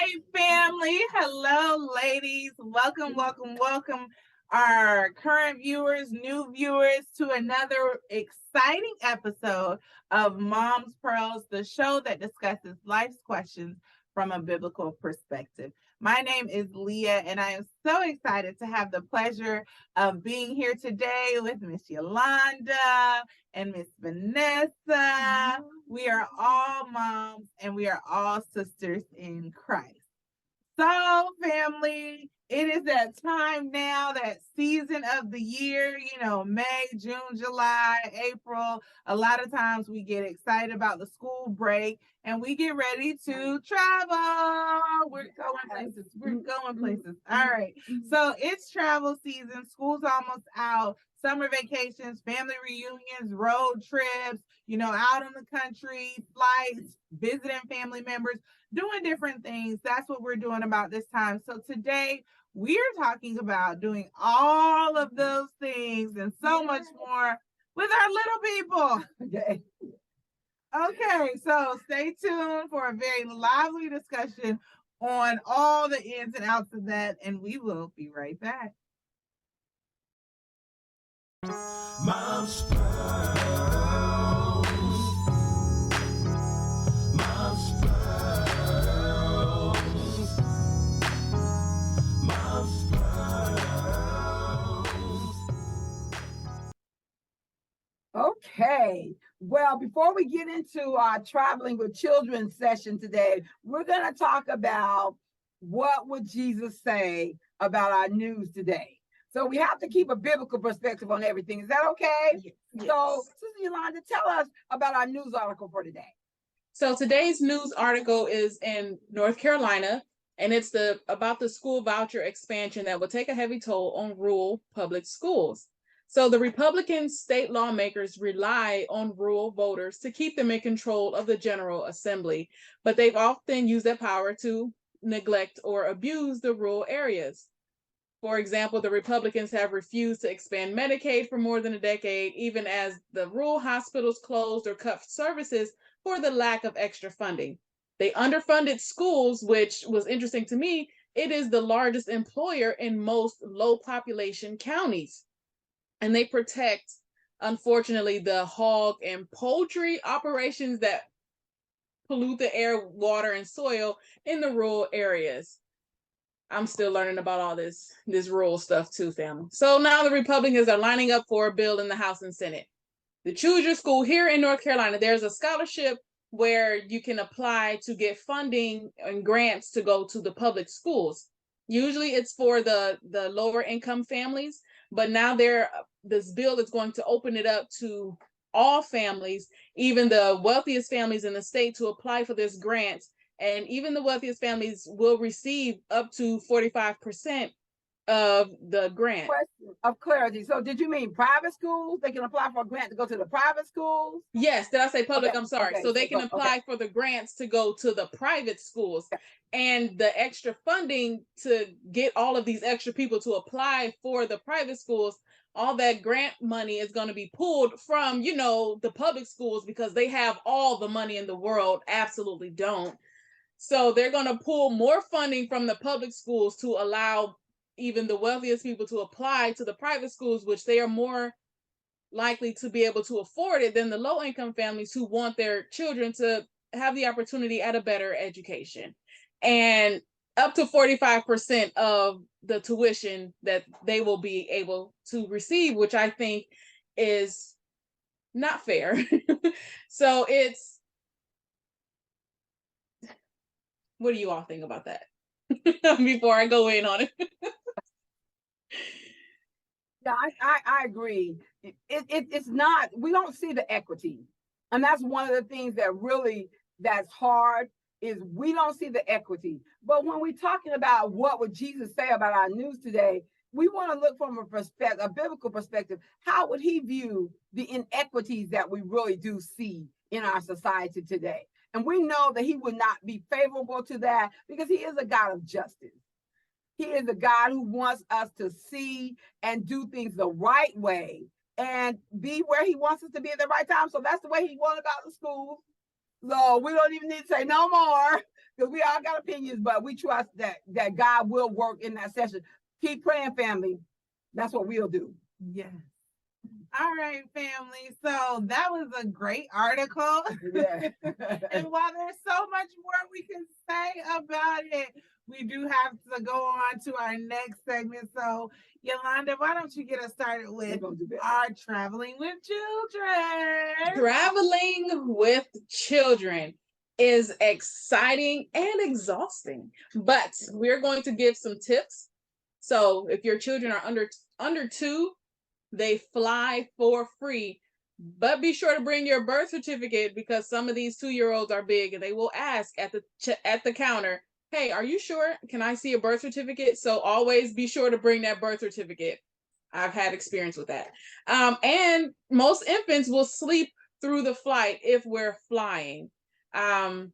Hi, family. Hello, ladies. Welcome, our current viewers, new viewers, to another exciting episode of Mom's Pearls, the show that discusses life's questions from a biblical perspective. My name is Leah, and I am so excited to have the pleasure of being here today with Miss Yolanda and Miss Vanessa. We are all moms and we are all sisters in Christ. So, family, it is that time now, that season of the year, May, June, July, April. A lot of times we get excited about the school break and we get ready to travel. We're going places. All right. So it's travel season. School's almost out. Summer vacations, family reunions, road trips, out in the country, flights, visiting family members, doing different things. That's what we're doing about this time. So today we're talking about doing all of those things and so much more with our little people. Okay, so stay tuned for a very lively discussion on all the ins and outs of that, and we will be right back. Mom's Pearls. Mom's Pearls. Mom's Pearls. Okay. Well, before we get into our traveling with children session today, we're going to talk about what would Jesus say about our news today. So we have to keep a biblical perspective on everything. Is that okay? Yes. So, Sister Yolanda, tell us about our news article for today. So today's news article is in North Carolina, and it's about the school voucher expansion that will take a heavy toll on rural public schools. So the Republican state lawmakers rely on rural voters to keep them in control of the General Assembly, but they've often used that power to neglect or abuse the rural areas. For example, the Republicans have refused to expand Medicaid for more than a decade, even as the rural hospitals closed or cut services for the lack of extra funding. They underfunded schools, which was interesting to me. It is the largest employer in most low population counties. And they protect, unfortunately, the hog and poultry operations that pollute the air, water, and soil in the rural areas. I'm still learning about all this rural stuff too, family. So now the Republicans are lining up for a bill in the House and Senate. The Choose Your School here in North Carolina, there's a scholarship where you can apply to get funding and grants to go to the public schools. Usually it's for the lower income families, but now this bill is going to open it up to all families, even the wealthiest families in the state, to apply for this grant. And even the wealthiest families will receive up to 45% of the grant. Question of clarity. So did you mean private schools? They can apply for a grant to go to the private schools? Yes, did I say public? Okay. I'm sorry. Okay. So they can apply for the grants to go to the private schools. And the extra funding to get all of these extra people to apply for the private schools, all that grant money is going to be pulled from, the public schools, because they have all the money in the world. Absolutely don't. So they're going to pull more funding from the public schools to allow even the wealthiest people to apply to the private schools, which they are more likely to be able to afford it than the low-income families who want their children to have the opportunity at a better education. And up to 45% of the tuition that they will be able to receive, which I think is not fair. So what do you all think about that? Before I go in on it. Yeah, I agree. It's not, we don't see the equity. And that's one of the things that's hard, is we don't see the equity. But when we're talking about what would Jesus say about our news today, we want to look from a biblical perspective. How would he view the inequities that we really do see in our society today? And we know that he would not be favorable to that, because he is a God of justice. He is a God who wants us to see and do things the right way and be where he wants us to be at the right time. So that's the way he wants about the schools. So we don't even need to say no more, because we all everybody got opinions, but we trust that God will work in that session. Keep praying, family. That's what we'll do. Yes. All right, family. So that was a great article. Yeah. And while there's so much more we can say about it, we do have to go on to our next segment. So, Yolanda, why don't you get us started with our traveling with children? Traveling with children is exciting and exhausting, but we're going to give some tips. So if your children are under 2, they fly for free, but be sure to bring your birth certificate, because some of these 2-year-olds are big and they will ask at the counter, hey, are you sure? Can I see a birth certificate? So always be sure to bring that birth certificate. I've had experience with that. And most infants will sleep through the flight if we're flying.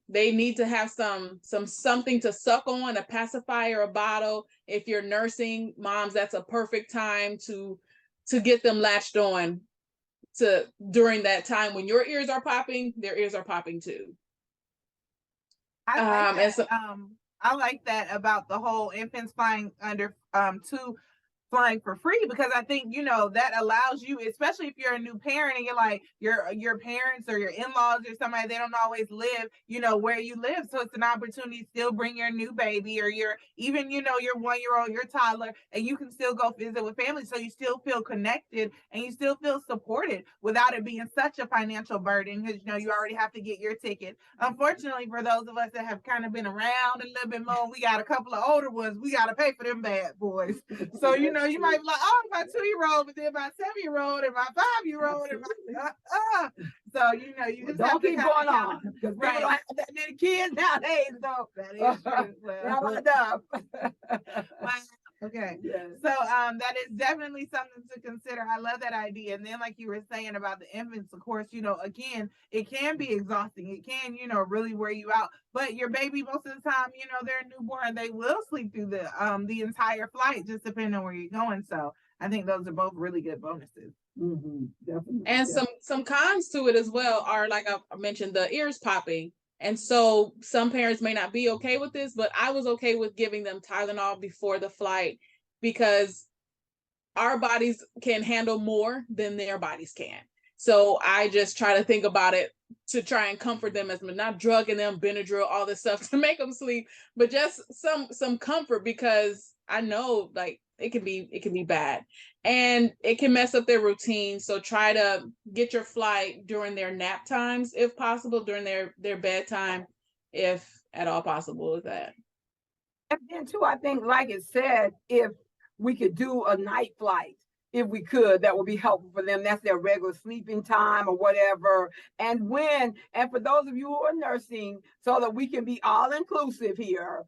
They need to have something to suck on, a pacifier, a bottle. If you're nursing moms, that's a perfect time to get them latched on during that time when your ears are popping, their ears are popping too. I like that about the whole infants flying under 2 flying for free, because I think, that allows you, especially if you're a new parent and you're like your parents or your in-laws or somebody, they don't always live, where you live. So it's an opportunity to still bring your new baby or your 1-year-old, your toddler, and you can still go visit with family. So you still feel connected and you still feel supported without it being such a financial burden, because, you already have to get your ticket. Unfortunately, for those of us that have kind of been around a little bit more, we got a couple of older ones. We got to pay for them bad boys. So, you might be like, oh, my 2-year-old, but then my 7-year-old and my 5-year-old and my so you just don't keep going on, because we don't have that many kids nowadays. So that is true. Well, enough. Okay. Yes. So that is definitely something to consider. I love that idea. And then, like you were saying about the infants, of course, again, it can be exhausting. It can, really wear you out. But your baby, most of the time, they're newborn, they will sleep through the entire flight, just depending on where you're going. So I think those are both really good bonuses. Mm-hmm. Definitely. And some cons to it as well are, like I mentioned, the ears popping. And so some parents may not be okay with this, but I was okay with giving them Tylenol before the flight, because our bodies can handle more than their bodies can. So I just try to think about it to try and comfort them, as not drugging them, Benadryl, all this stuff to make them sleep, but just some comfort, because I know, like, it can be bad and it can mess up their routine. So try to get your flight during their nap times, if possible, during their bedtime, if at all possible with that. And then too, I think, like it said, if we could do a night flight, if we could, that would be helpful for them. That's their regular sleeping time or whatever. And for those of you who are nursing, so that we can be all inclusive here,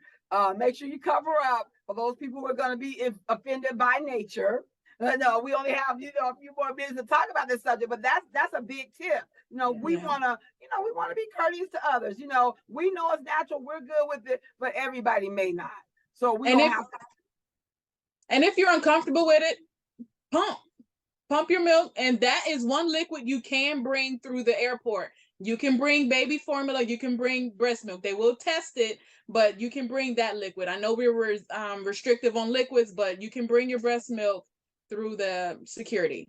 make sure you cover up for those people who are going to be offended by nature. No, we only have, a few more minutes to talk about this subject, but that's a big tip. We want to be courteous to others. We know it's natural. We're good with it, but everybody may not. So and if you're uncomfortable with it, pump your milk. And that is one liquid you can bring through the airport. You can bring baby formula, you can bring breast milk. They will test it, but you can bring that liquid. I know we were restrictive on liquids, but you can bring your breast milk through the security.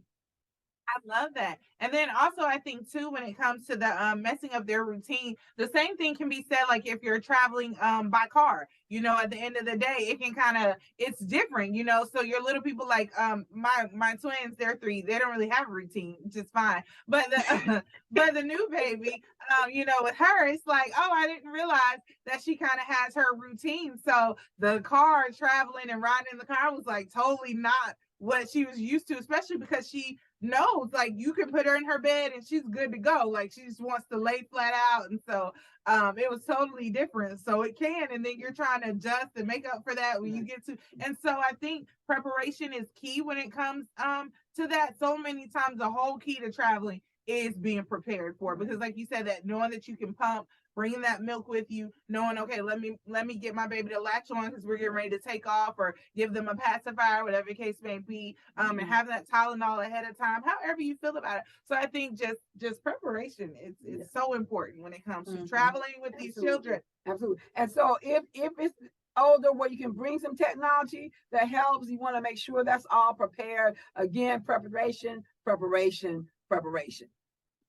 I love that. And then also, I think too, when it comes to the messing up their routine, the same thing can be said, like if you're traveling by car, at the end of the day, it can it's different, so your little people, like my twins, they're 3, they don't really have a routine, which is fine. But the new baby, with her, it's like, oh, I didn't realize that she kind of has her routine. So the car traveling and riding in the car was like totally not what she was used to, especially because she knows, like, you can put her in her bed and she's good to go. Like, she just wants to lay flat out. And so it was totally different. So it can, and then you're trying to adjust and make up for that when you get to. And so I think preparation is key when it comes to that. So many times the whole key to traveling is being prepared for, because like you said, that knowing that you can pump bringing that milk with you, knowing, okay, let me get my baby to latch on because we're getting ready to take off, or give them a pacifier, whatever the case may be, and have that Tylenol ahead of time, however you feel about it. So I think just preparation is so important when it comes to traveling with these children. Absolutely. And so if it's older where you can bring some technology that helps, you want to make sure that's all prepared. Again, preparation.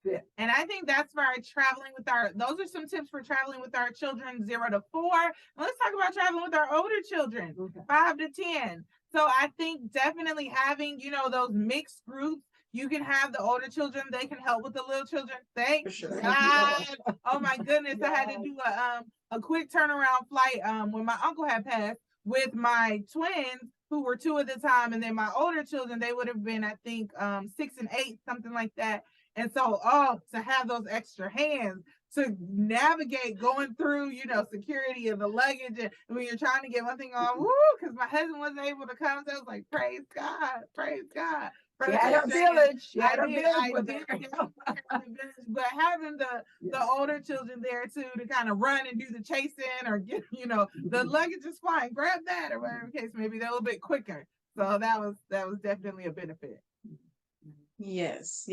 Yeah. And I think that's for our traveling with those are some tips for traveling with our children 0 to 4. And let's talk about traveling with our older children, 5 to 10. So I think definitely having, those mixed groups. You can have the older children, they can help with the little children. Thank God. Oh my goodness. I had to do a quick turnaround flight when my uncle had passed with my twins, who were 2 at the time, and then my older children, they would have been, I think, 6 and 8, something like that. And so, to have those extra hands to navigate going through, security and the luggage, and when you're trying to get one thing on, because my husband wasn't able to come, so I was like, praise God. She had her village. But having the older children there too to kind of run and do the chasing, or get, the luggage is fine, grab that, or whatever the case maybe, they're a little bit quicker. So that was definitely a benefit. Yes.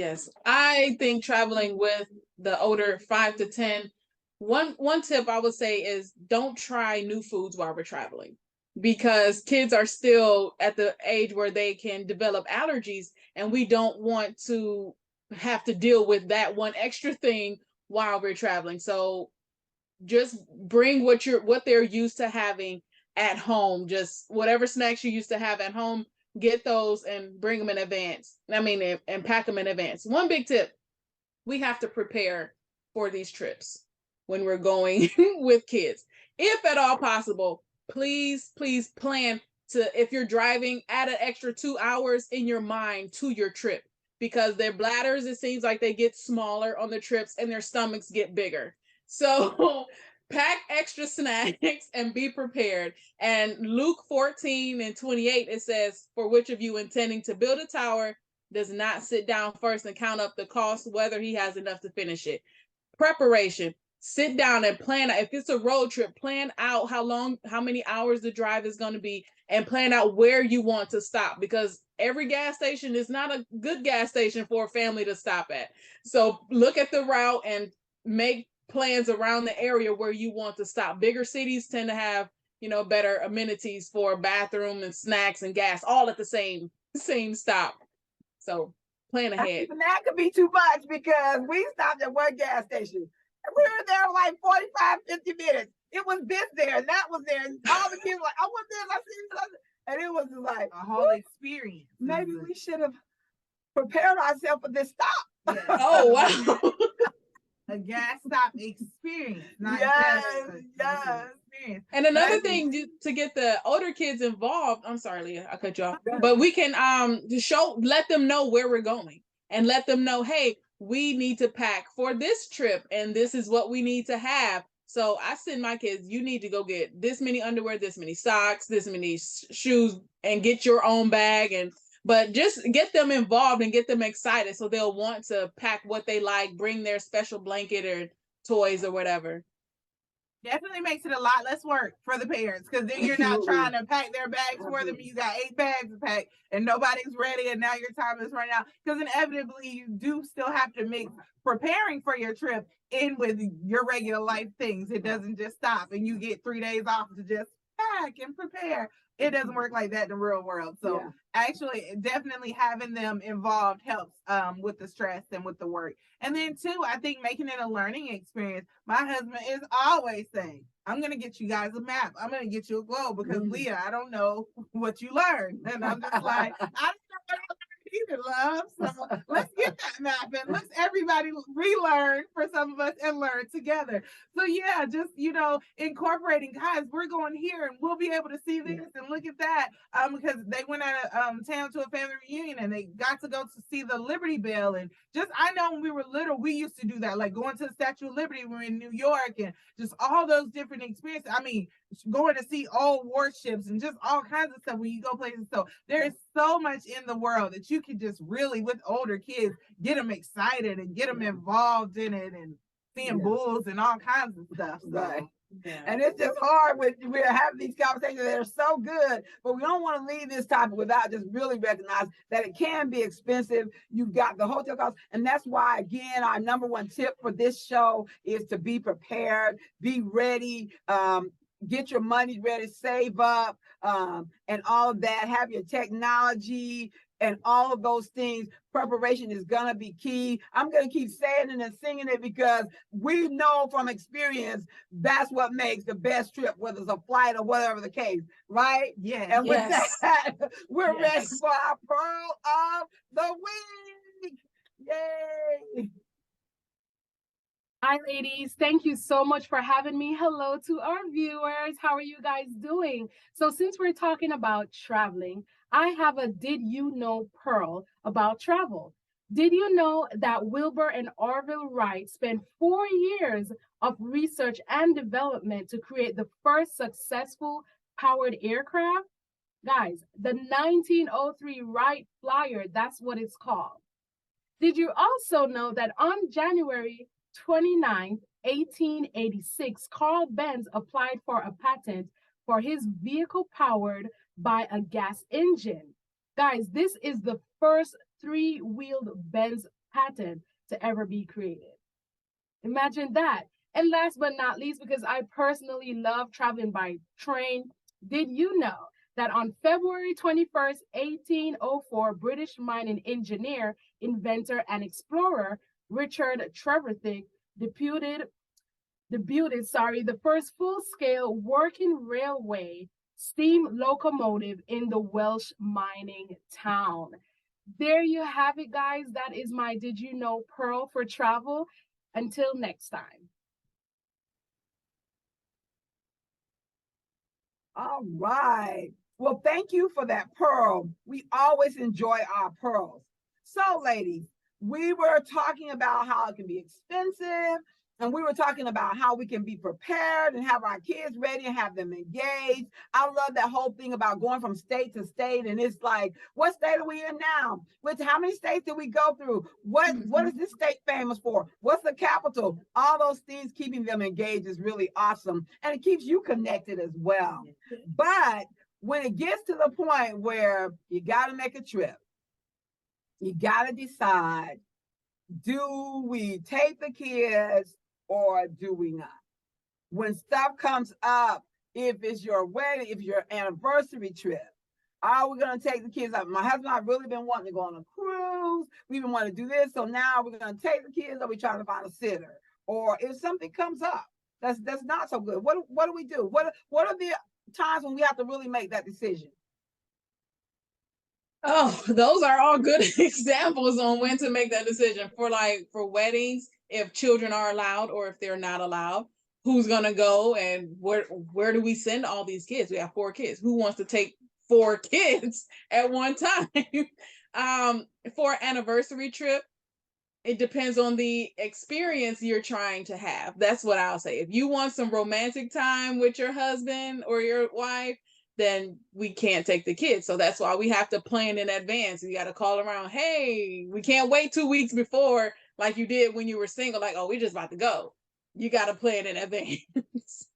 I think traveling with the older 5 to 10, one tip I would say is don't try new foods while we're traveling, because kids are still at the age where they can develop allergies, and we don't want to have to deal with that one extra thing while we're traveling. So just bring what they're used to having at home. Just whatever snacks you used to have at home, get those and bring them in advance. And pack them in advance. One big tip, we have to prepare for these trips when we're going with kids. If at all possible, please plan to, if you're driving, add an extra 2 hours in your mind to your trip, because their bladders, it seems like they get smaller on the trips and their stomachs get bigger. So pack extra snacks and be prepared. And Luke 14:28, it says, for which of you intending to build a tower does not sit down first and count up the cost, whether he has enough to finish it. Preparation. Sit down and plan. If it's a road trip, plan out how many hours the drive is going to be, and plan out where you want to stop, because every gas station is not a good gas station for a family to stop at. So look at the route and make plans around the area where you want to stop. Bigger cities tend to have, better amenities for bathroom and snacks and gas all at the same stop. So plan ahead. Even that could be too much, because we stopped at one gas station. We were there like 45, 50 minutes. It was this there and that was there. And all the kids were like, I was there and I seen this. And it was like a whole experience. Maybe we should have prepared ourselves for this stop. Yes. Oh, wow. A gas stop experience. Not yes. experience. And another thing to get the older kids involved, I'm sorry, Leah, I cut you off, but we can let them know where we're going, and let them know, hey, we need to pack for this trip, and this is what we need to have. So I send my kids, you need to go get this many underwear, this many socks, this many shoes, and get your own bag. But just get them involved and get them excited, so they'll want to pack what they like, bring their special blanket or toys or whatever. Definitely makes it a lot less work for the parents, because then you're not trying to pack their bags for them. You got 8 bags to pack and nobody's ready, and now your time is running out. Because inevitably you do still have to mix preparing for your trip in with your regular life things. It doesn't just stop and you get 3 days off to just pack and prepare. It doesn't work like that in the real world. So actually, definitely having them involved helps with the stress and with the work. And then too, I think making it a learning experience. My husband is always saying, I'm going to get you guys a map. I'm going to get you a globe, because Leah, I don't know what you learned. And I'm just like, I don't know what I learned either, love. So let's get that map and let's everybody relearn for some of us and learn together. So yeah, just, incorporating, guys, we're going here and we'll be able to see this and look at that. Because they went out of town to a family reunion and they got to go to see the Liberty Bell. And just, I know when we were little, we used to do that, like going to the Statue of Liberty when we were in New York, and just all those different experiences. I mean, going to see old warships and just all kinds of stuff when you go places. So there's so much in the world that you can just really, with older kids, get them excited and get them involved in it and seeing Yeah. bulls and all kinds of stuff. So. Right. Yeah. And it's just hard when we're having these conversations that are so good, but we don't want to leave this topic without just really recognizing that it can be expensive. You've got the hotel costs. And that's why, again, our number one tip for this show is to be prepared, be ready, get your money ready, save up, and all of that, have your technology and all of those things. Preparation is going to be key. I'm going to keep saying it and singing it because we know from experience that's what makes the best trip, whether it's a flight or whatever the case, right? Yeah. And with Yes. that, we're ready Yes. for our Pearl of the Week. Yay! Hi, ladies. Thank you so much for having me. Hello to our viewers. How are you guys doing? So since we're talking about traveling, I have a Did You Know Pearl about travel. Did you know that Wilbur and Orville Wright spent 4 years of research and development to create the first successful powered aircraft? Guys, the 1903 Wright Flyer, that's what it's called. Did you also know that on January 29, 1886, Carl Benz applied for a patent for his vehicle powered by a gas engine? Guys, this is the first three-wheeled Benz patent to ever be created. Imagine that. And last but not least, because I personally love traveling by train, did you know that on February 21st, 1804, British mining engineer, inventor, and explorer Richard Trevithick debuted the first full-scale working railway steam locomotive in the Welsh mining town. There you have it, guys. That is my Did You Know Pearl for travel. Until next time. All right. Well, thank you for that pearl. We always enjoy our pearls. So, ladies, we were talking about how it can be expensive, and we were talking about how we can be prepared and have our kids ready and have them engaged. I love that whole thing about going from state to state, and it's like, what state are we in now? How many states did we go through? What is this state famous for? What's the capital? All those things, keeping them engaged is really awesome, and it keeps you connected as well. But when it gets to the point where you got to make a trip, you got to decide, do we take the kids or do we not? When stuff comes up, if it's your wedding, if your anniversary trip, are we going to take the kids up? My husband and I have really been wanting to go on a cruise. We've been wanting to do this. So now we're going to take the kids, or we trying to find a sitter? Or if something comes up that's not so good, what do we do? What are the times when we have to really make that decision? Oh, those are all good examples on when to make that decision for weddings, if children are allowed or if they're not allowed, who's going to go, and where do we send all these kids? We have 4 kids. Who wants to take 4 kids at one time? For an anniversary trip, it depends on the experience you're trying to have. That's what I'll say. If you want some romantic time with your husband or your wife, then we can't take the kids. So that's why we have to plan in advance. You got to call around. Hey, we can't wait 2 weeks before, like you did when you were single. Like, oh, we're just about to go. You got to plan in advance.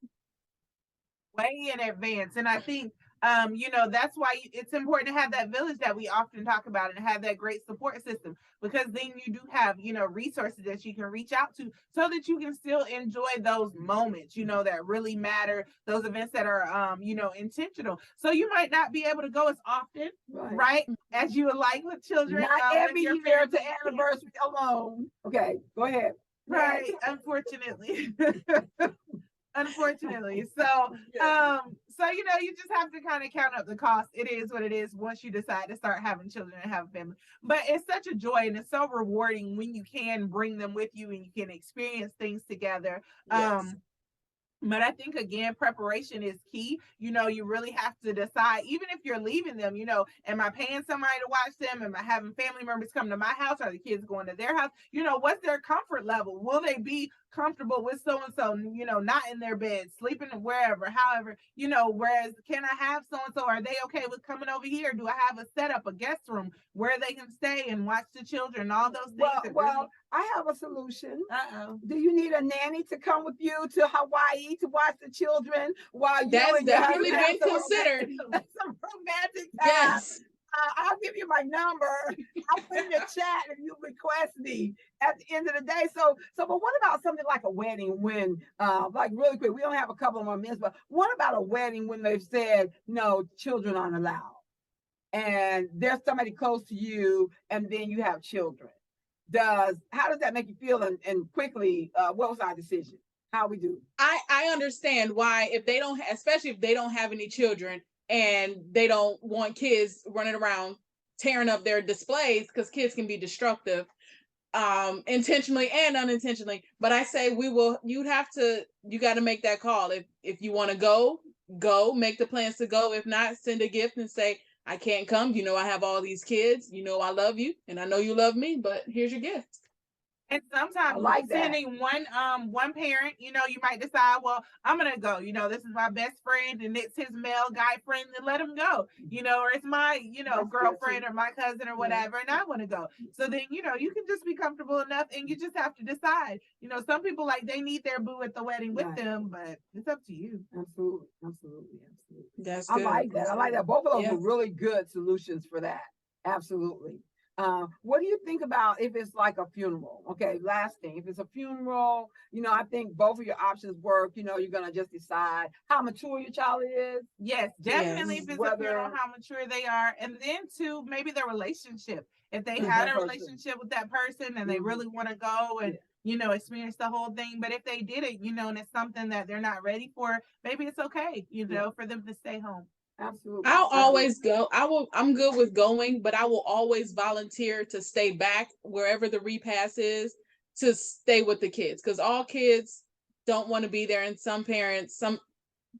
Way in advance. And I think, that's why it's important to have that village that we often talk about and have that great support system, because then you do have, resources that you can reach out to so that you can still enjoy those moments, that really matter, those events that are, intentional. So you might not be able to go as often, right? As you would like with children. Not every year to anniversary alone. Okay, go ahead. Right. Unfortunately. Unfortunately. So, you just have to kind of count up the cost. It is what it is once you decide to start having children and have a family. But it's such a joy and it's so rewarding when you can bring them with you and you can experience things together. Yes. But I think, again, preparation is key. You really have to decide, even if you're leaving them, am I paying somebody to watch them? Am I having family members come to my house? Are the kids going to their house? What's their comfort level? Will they be comfortable with so and so, not in their bed, sleeping wherever, however, whereas can I have so and so? Are they okay with coming over here? Do I have a setup, a guest room where they can stay and watch the children? All those things. Well, I have a solution. Uh-oh. Do you need a nanny to come with you to Hawaii to watch the children while you That's and your definitely husband been have considered. some romantic time? Yes. I'll give you my number. I'll put in the chat if you request me at the end of the day. But what about something like a wedding when, like really quick, we only have a couple of more minutes, but what about a wedding when they've said, no, children aren't allowed? And there's somebody close to you and then you have children. How does that make you feel? And quickly, what was our decision? How we do? I understand why, if they don't, especially if they don't have any children, and they don't want kids running around tearing up their displays, because kids can be destructive, intentionally and unintentionally. But I say you got to make that call. If you want to go, make the plans to go. If not, send a gift and say, I can't come. I have all these kids. I love you and I know you love me, but here's your gift. And sometimes sending one parent, you might decide, well, I'm gonna go. This is my best friend, and it's his male guy friend, and let him go. Or it's my, girlfriend or my cousin or whatever, and I want to go. So then, you can just be comfortable enough, and you just have to decide. Some people they need their boo at the wedding with them, but it's up to you. Absolutely. That's I good. like that. I like that. Both of those Yeah. are really good solutions for that. Absolutely. What do you think about if it's like a funeral? Okay, last thing, if it's a funeral, I think both of your options work. You're gonna just decide how mature your child is. Yes, definitely. Yes. If it's a funeral, how mature they are, and then too, maybe their relationship. If they had a relationship with that person and they really want to go and experience the whole thing, but if they didn't, and it's something that they're not ready for, maybe it's okay, for them to stay home. Absolutely. I'll always go. I'm good with going, but I will always volunteer to stay back wherever the repast is, to stay with the kids, because all kids don't want to be there. And some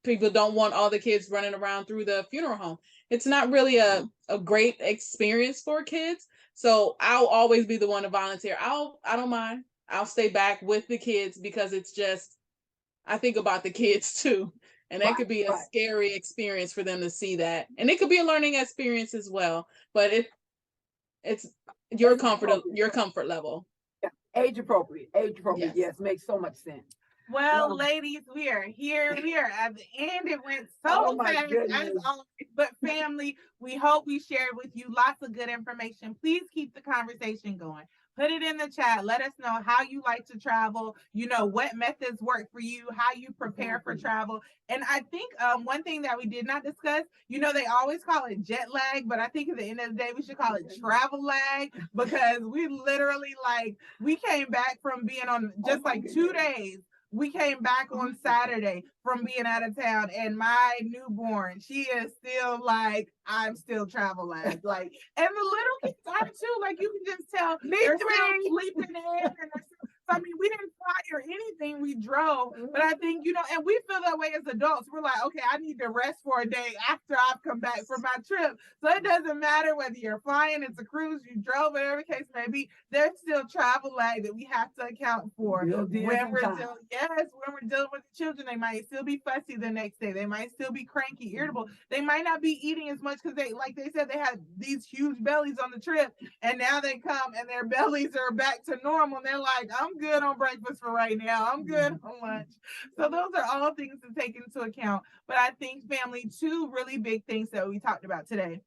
people don't want all the kids running around through the funeral home. It's not really a great experience for kids. So I'll always be the one to volunteer. I don't mind. I'll stay back with the kids, because it's just, I think about the kids too. And that could be a scary experience for them to see that. And it could be a learning experience as well. But it's your comfort level. Yeah. Age appropriate. Yes, makes so much sense. Well, ladies, we are here. We are at the end. It went so fast, as always. But family, we hope we shared with you lots of good information. Please keep the conversation going. Put it in the chat. Let us know how you like to travel, what methods work for you, how you prepare for travel. And I think one thing that we did not discuss, they always call it jet lag, but I think at the end of the day, we should call it travel lag, because we literally, we came back from being on just 2 days. We came back on Saturday from being out of town, and my newborn, she is still I'm still travel lagged. And the little kids are too. You can just tell they're still sleeping in, and we didn't fly or anything. We drove, but I think, and we feel that way as adults. We're like, okay, I need to rest for a day after I've come back from my trip. So it doesn't matter whether you're flying, it's a cruise, you drove, whatever case may be, there's still travel lag that we have to account for when we're dealing with the children. They might still be fussy the next day. They might still be cranky, irritable. They might not be eating as much because they said, they had these huge bellies on the trip, and now they come and their bellies are back to normal. And they're like, I'm good on breakfast for right now. I'm good on lunch. So those are all things to take into account. But I think, family, 2 really big things that we talked about today.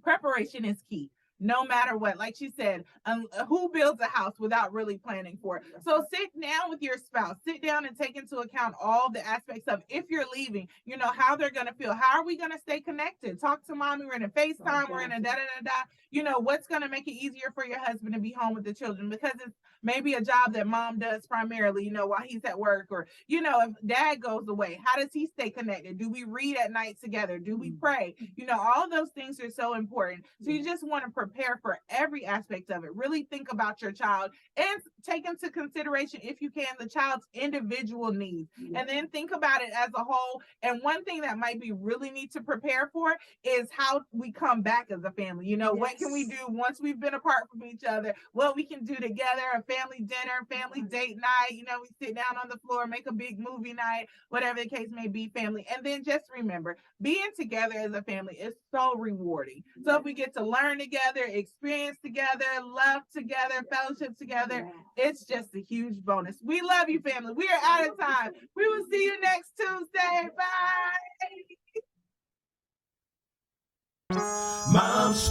Preparation is key. No matter what, like she said, who builds a house without really planning for it? So sit down with your spouse, sit down and take into account all the aspects of, if you're leaving, how they're going to feel. How are we going to stay connected? Talk to mommy. We're in a FaceTime. We're in a da-da-da-da. What's going to make it easier for your husband to be home with the children? Because it's maybe a job that mom does primarily, while he's at work, or, if dad goes away, how does he stay connected? Do we read at night together? Do we pray? All those things are so important. So you just want to prepare prepare for every aspect of it. Really think about your child and take into consideration, if you can, the child's individual needs. And then think about it as a whole. And one thing that might be really neat to prepare for is how we come back as a family. You know, what can we do once we've been apart from each other? What we can do together, a family dinner, family date night. You know, we sit down on the floor, make a big movie night, whatever the case may be, family. And then just remember, being together as a family is so rewarding. So if we get to learn together, experience together, love together, fellowship together, it's just a huge bonus. We love you, family. We are out of time. We will see you next Tuesday. Bye. Mom's